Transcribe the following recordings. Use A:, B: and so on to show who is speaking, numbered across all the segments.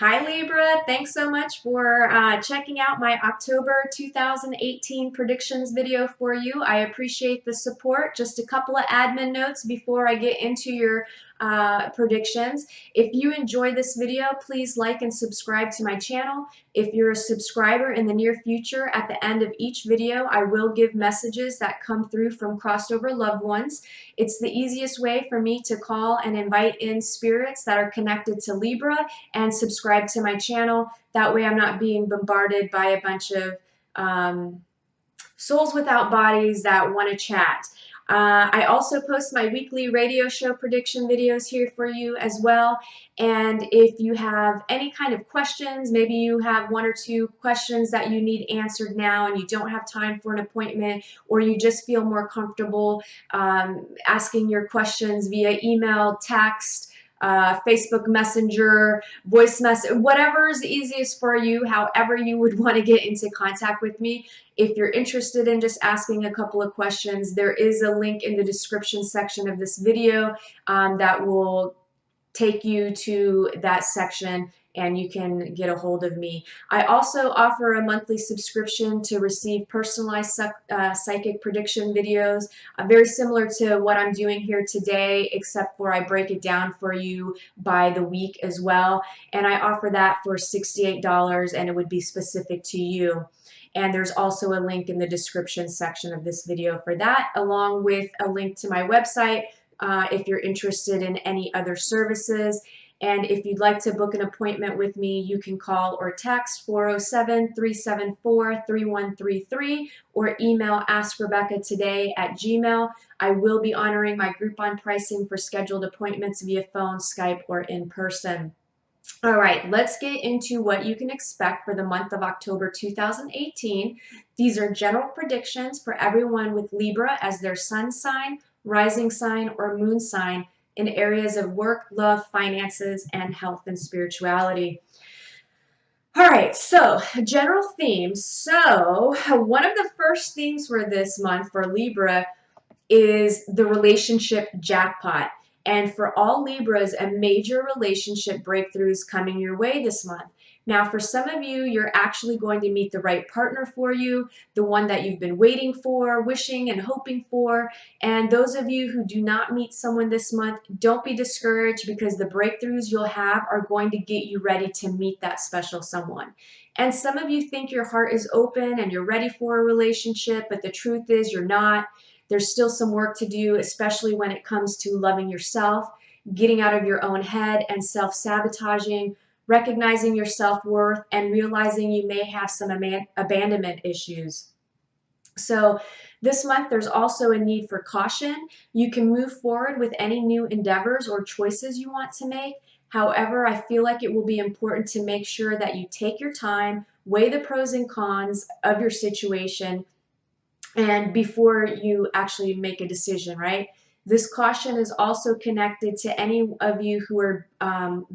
A: Hi Libra, thanks so much for checking out my October 2018 predictions video for you. I appreciate the support. Just a couple of admin notes before I get into your predictions. If you enjoy this video, please like and subscribe to my channel. If you're a subscriber in the near future, at the end of each video, I will give messages that come through from crossover loved ones. It's the easiest way for me to call and invite in spirits that are connected to Libra and subscribe to my channel. That way I'm not being bombarded by a bunch of souls without bodies that want to chat. I also post my weekly radio show prediction videos here for you as well. And if you have any kind of questions, maybe you have one or two questions that you need answered now and you don't have time for an appointment, or you just feel more comfortable asking your questions via email, text, Facebook Messenger, voice message, whatever is easiest for you, however you would want to get into contact with me. If you're interested in just asking a couple of questions, there is a link in the description section of this video that will take you to that section and you can get a hold of me. I also offer a monthly subscription to receive personalized psychic prediction videos, very similar to what I'm doing here today, except for I break it down for you by the week as well. And I offer that for $68 and it would be specific to you. And there's also a link in the description section of this video for that, along with a link to my website if you're interested in any other services. And if you'd like to book an appointment with me, you can call or text 407-374-3133 or email AskRebecca today at Gmail. I will be honoring my Groupon pricing for scheduled appointments via phone, Skype, or in person. All right, let's get into what you can expect for the month of October 2018. These are general predictions for everyone with Libra as their sun sign, rising sign, or moon sign in areas of work, love, finances, and health and spirituality. All right, so general themes. So one of the first themes for this month for Libra is the relationship jackpot. And for all Libras, a major relationship breakthrough is coming your way this month. Now, for some of you, you're actually going to meet the right partner for you, the one that you've been waiting for, wishing and hoping for. And those of you who do not meet someone this month, don't be discouraged, because the breakthroughs you'll have are going to get you ready to meet that special someone. And some of you think your heart is open and you're ready for a relationship, but the truth is you're not. There's still some work to do, especially when it comes to loving yourself, getting out of your own head and self-sabotaging, recognizing your self-worth, and realizing you may have some abandonment issues. So this month, there's also a need for caution. You can move forward with any new endeavors or choices you want to make. However, I feel like it will be important to make sure that you take your time, weigh the pros and cons of your situation, and before you actually make a decision, right? This caution is also connected to any of you who are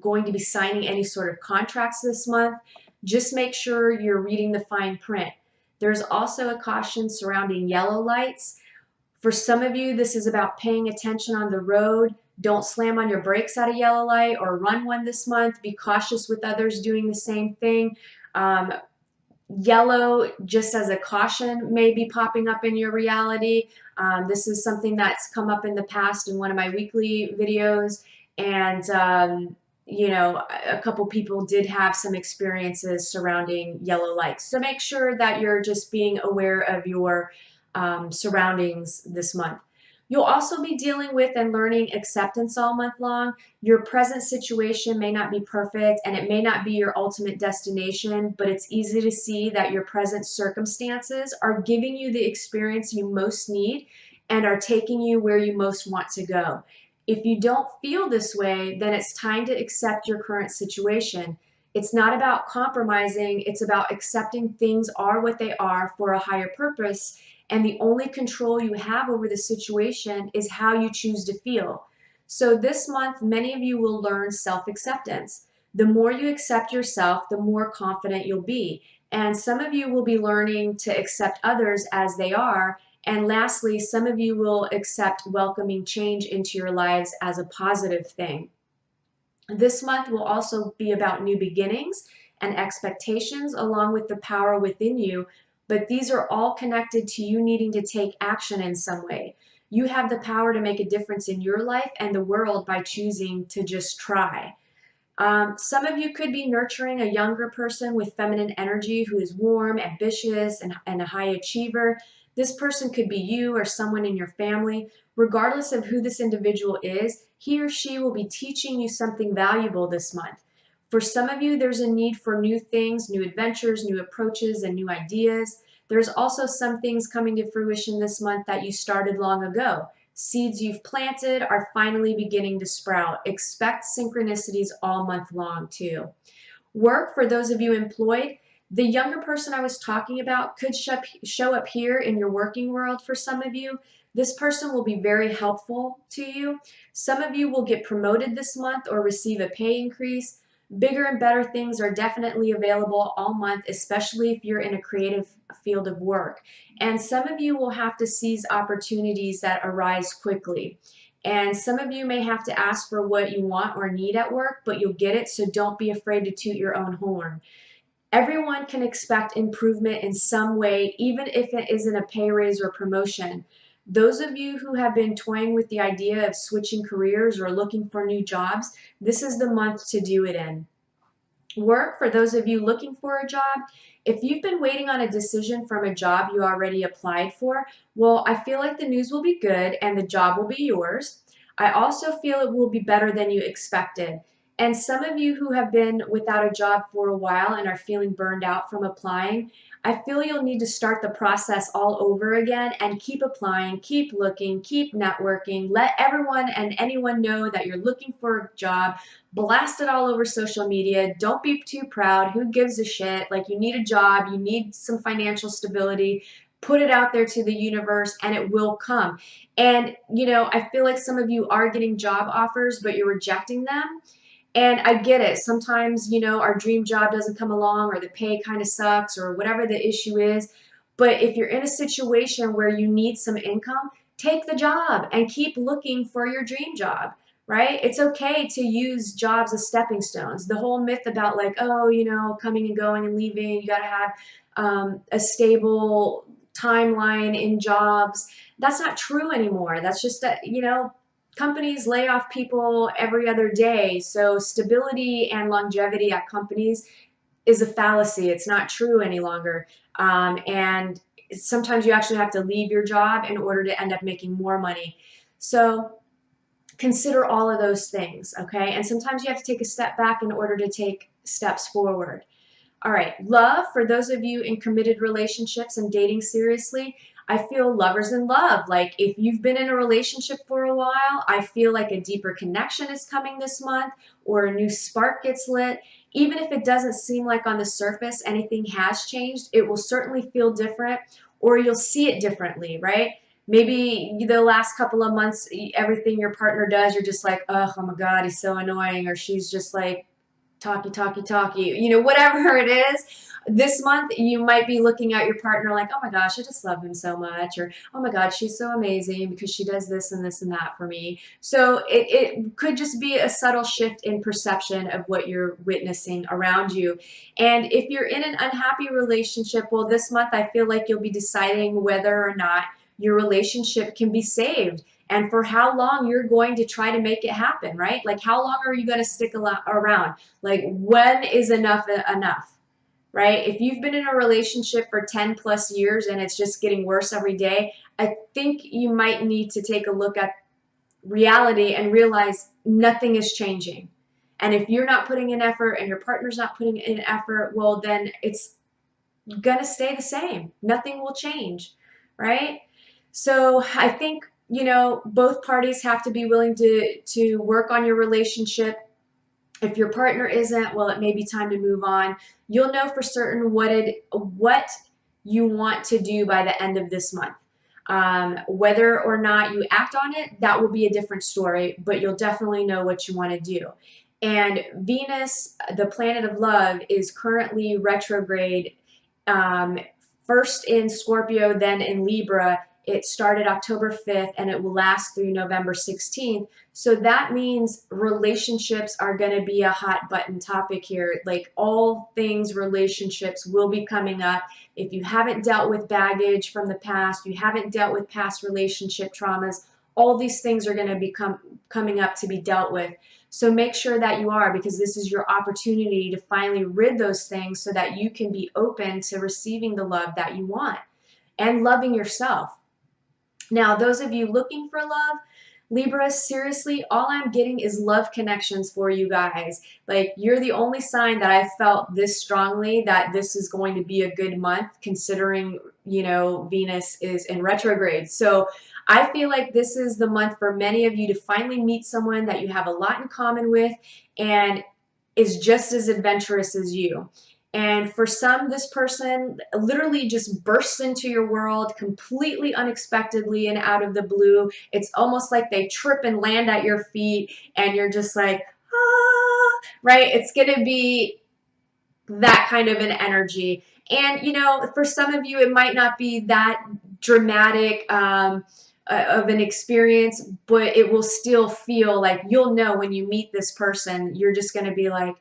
A: going to be signing any sort of contracts this month. Just make sure you're reading the fine print. There's also a caution surrounding yellow lights. For some of you, this is about paying attention on the road. Don't slam on your brakes at a yellow light or run one this month. Be cautious with others doing the same thing. Yellow, just as a caution, may be popping up in your reality. This is something that's come up in the past in one of my weekly videos, and you know, a couple people did have some experiences surrounding yellow lights. So make sure that you're just being aware of your surroundings this month. You'll also be dealing with and learning acceptance all month long. Your present situation may not be perfect and it may not be your ultimate destination, but it's easy to see that your present circumstances are giving you the experience you most need and are taking you where you most want to go. If you don't feel this way, then it's time to accept your current situation. It's not about compromising, it's about accepting things are what they are for a higher purpose. And the only control you have over the situation is how you choose to feel. So this month, many of you will learn self-acceptance. The more you accept yourself, the more confident you'll be. And some of you will be learning to accept others as they are. And lastly, some of you will accept welcoming change into your lives as a positive thing. This month will also be about new beginnings and expectations, along with the power within you, but these are all connected to you needing to take action in some way. You have the power to make a difference in your life and the world by choosing to just try. Some of you could be nurturing a younger person with feminine energy who is warm, ambitious, and a high achiever. This person could be you or someone in your family. Regardless of who this individual is, he or she will be teaching you something valuable this month. For some of you, there's a need for new things, new adventures, new approaches, and new ideas. There's also some things coming to fruition this month that you started long ago. Seeds you've planted are finally beginning to sprout. Expect synchronicities all month long, too. Work, for those of you employed, the younger person I was talking about could show up here in your working world for some of you. This person will be very helpful to you. Some of you will get promoted this month or receive a pay increase. Bigger and better things are definitely available all month, especially if you're in a creative field of work. And some of you will have to seize opportunities that arise quickly. And some of you may have to ask for what you want or need at work, but you'll get it, so don't be afraid to toot your own horn. Everyone can expect improvement in some way, even if it isn't a pay raise or promotion. Those of you who have been toying with the idea of switching careers or looking for new jobs, this is the month to do it in. Work, for those of you looking for a job, if you've been waiting on a decision from a job you already applied for, well, I feel like the news will be good and the job will be yours. I also feel it will be better than you expected. And some of you who have been without a job for a while and are feeling burned out from applying, I feel you'll need to start the process all over again and keep applying, keep looking, keep networking, let everyone and anyone know that you're looking for a job. Blast it all over social media. Don't be too proud. Who gives a shit? Like, you need a job, you need some financial stability. Put it out there to the universe and it will come. And, I feel like some of you are getting job offers, but you're rejecting them. And I get it. Sometimes, our dream job doesn't come along or the pay kind of sucks or whatever the issue is. But if you're in a situation where you need some income, take the job and keep looking for your dream job, right? It's okay to use jobs as stepping stones. The whole myth about like, oh, coming and going and leaving, you got to have a stable timeline in jobs. That's not true anymore. That's just that, companies lay off people every other day. So stability and longevity at companies is a fallacy. It's not true any longer. And sometimes you actually have to leave your job in order to end up making more money. So consider all of those things, okay? And sometimes you have to take a step back in order to take steps forward. All right, love, for those of you in committed relationships and dating seriously, I feel lovers in love. Like, if you've been in a relationship for a while, I feel like a deeper connection is coming this month or a new spark gets lit. Even if it doesn't seem like on the surface anything has changed, it will certainly feel different, or you'll see it differently, right? Maybe the last couple of months, everything your partner does, you're just like, oh my God, he's so annoying, or she's just like, talky, whatever it is. This month, you might be looking at your partner like, oh my gosh, I just love him so much, or oh my God, she's so amazing because she does this and this and that for me. So it could just be a subtle shift in perception of what you're witnessing around you. And if you're in an unhappy relationship, well, this month I feel like you'll be deciding whether or not your relationship can be saved and for how long you're going to try to make it happen, right? Like, how long are you going to stick around? Like, when is enough enough? Right? If you've been in a relationship for 10 plus years and it's just getting worse every day, I think you might need to take a look at reality and realize nothing is changing. And if you're not putting in effort and your partner's not putting in effort, well, then it's going to stay the same. Nothing will change, right? So I think, both parties have to be willing to work on your relationship. If your partner isn't, well, it may be time to move on. You'll know for certain what you want to do by the end of this month. Whether or not you act on it, that will be a different story, but you'll definitely know what you want to do. And Venus, the planet of love, is currently retrograde, first in Scorpio, then in Libra, It started October 5th and it will last through November 16th. So that means relationships are going to be a hot button topic here. Like all things relationships will be coming up. If you haven't dealt with baggage from the past, you haven't dealt with past relationship traumas, all these things are going to be coming up to be dealt with. So make sure that you are, because this is your opportunity to finally rid those things so that you can be open to receiving the love that you want and loving yourself. Now, those of you looking for love, Libra, seriously, all I'm getting is love connections for you guys. Like, you're the only sign that I felt this strongly that this is going to be a good month, considering, you know, Venus is in retrograde. So I feel like this is the month for many of you to finally meet someone that you have a lot in common with and is just as adventurous as you. And for some, this person literally just bursts into your world completely unexpectedly and out of the blue. It's almost like they trip and land at your feet and you're just like, ah, right? It's going to be that kind of an energy. And, you know, for some of you, it might not be that dramatic of an experience, but it will still feel like you'll know when you meet this person, you're just going to be like,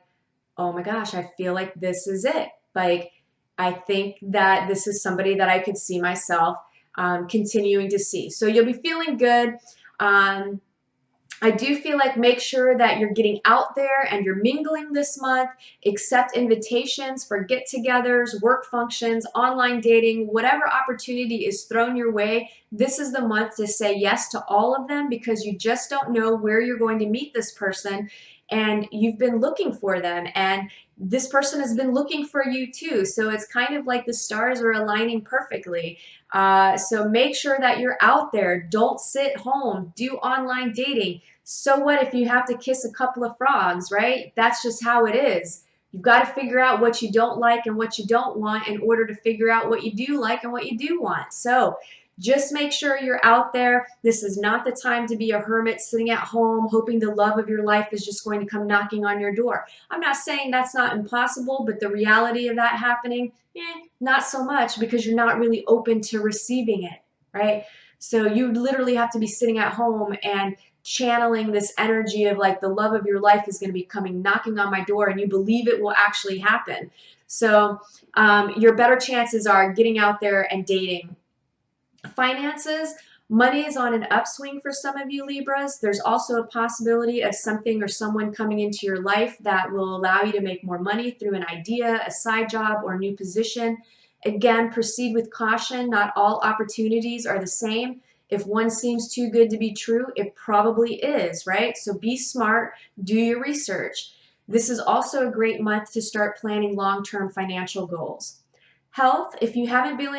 A: oh my gosh, I feel like this is it. Like, I think that this is somebody that I could see myself continuing to see. So you'll be feeling good. I do feel like make sure that you're getting out there and you're mingling this month. Accept invitations for get-togethers, work functions, online dating, whatever opportunity is thrown your way. This is the month to say yes to all of them because you just don't know where you're going to meet this person. And you've been looking for them, and this person has been looking for you too. So it's kind of like the stars are aligning perfectly. So make sure that you're out there. Don't sit home. Do online dating. So what if you have to kiss a couple of frogs, right? That's just how it is. You've got to figure out what you don't like and what you don't want in order to figure out what you do like and what you do want. So just make sure you're out there. This is not the time to be a hermit sitting at home hoping the love of your life is just going to come knocking on your door. I'm not saying that's not impossible, but the reality of that happening, not so much, because you're not really open to receiving it, right? So you literally have to be sitting at home and channeling this energy of like the love of your life is going to be coming knocking on my door, and you believe it will actually happen. So your better chances are getting out there and dating. Finances, money is on an upswing for some of you Libras. There's also a possibility of something or someone coming into your life that will allow you to make more money through an idea, a side job, or new position. Again, proceed with caution. Not all opportunities are the same. If one seems too good to be true, it probably is, right? So be smart, do your research. This is also a great month to start planning long-term financial goals. Health, if you haven't been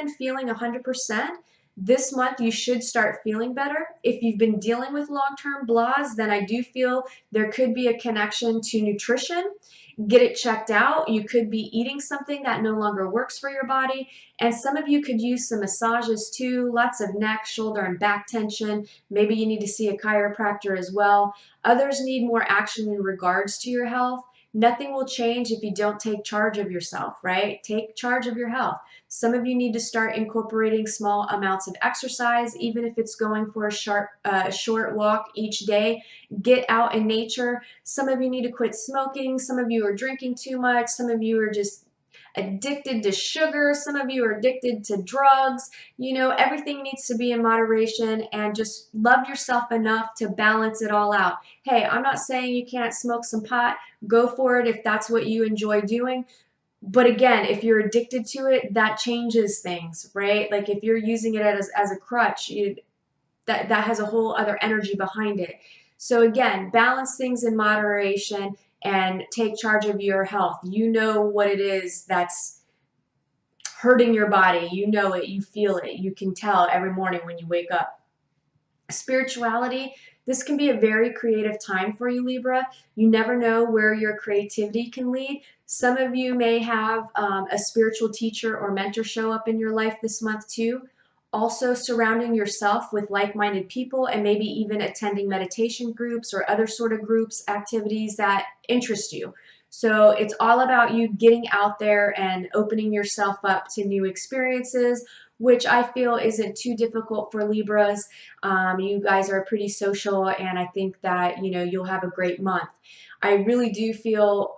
A: feeling 100%, this month you should start feeling better. If you've been dealing with long-term blahs, then I do feel there could be a connection to nutrition. Get it checked out. You could be eating something that no longer works for your body. And some of you could use some massages too, lots of neck, shoulder, and back tension. Maybe you need to see a chiropractor as well. Others need more action in regards to your health. Nothing will change if you don't take charge of yourself, right? Take charge of your health. Some of you need to start incorporating small amounts of exercise, even if it's going for a short walk each day. Get out in nature. Some of you need to quit smoking. Some of you are drinking too much. Some of you are just addicted to sugar. Some of you are addicted to drugs. You know, everything needs to be in moderation, and just love yourself enough to balance it all out. Hey, I'm not saying you can't smoke some pot. Go for it if that's what you enjoy doing. But again, if you're addicted to it, that changes things, right? Like if you're using it as a crutch, that has a whole other energy behind it. So again, balance things in moderation and take charge of your health. You know what it is that's hurting your body. You know it, you feel it, you can tell every morning when you wake up. Spirituality, this can be a very creative time for you, Libra. You never know where your creativity can lead. Some of you may have a spiritual teacher or mentor show up in your life this month too. Also surrounding yourself with like-minded people and maybe even attending meditation groups or other sort of groups, activities that interest you. So it's all about you getting out there and opening yourself up to new experiences, which I feel isn't too difficult for Libras. You guys are pretty social, and I think that, you know, you'll have a great month. I really do feel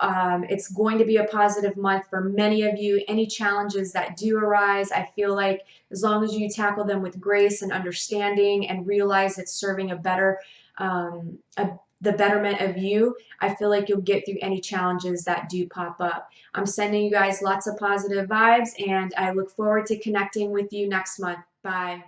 A: it's going to be a positive month for many of you. Any challenges that do arise, I feel like as long as you tackle them with grace and understanding and realize it's serving a better, the betterment of you, I feel like you'll get through any challenges that do pop up. I'm sending you guys lots of positive vibes, and I look forward to connecting with you next month. Bye.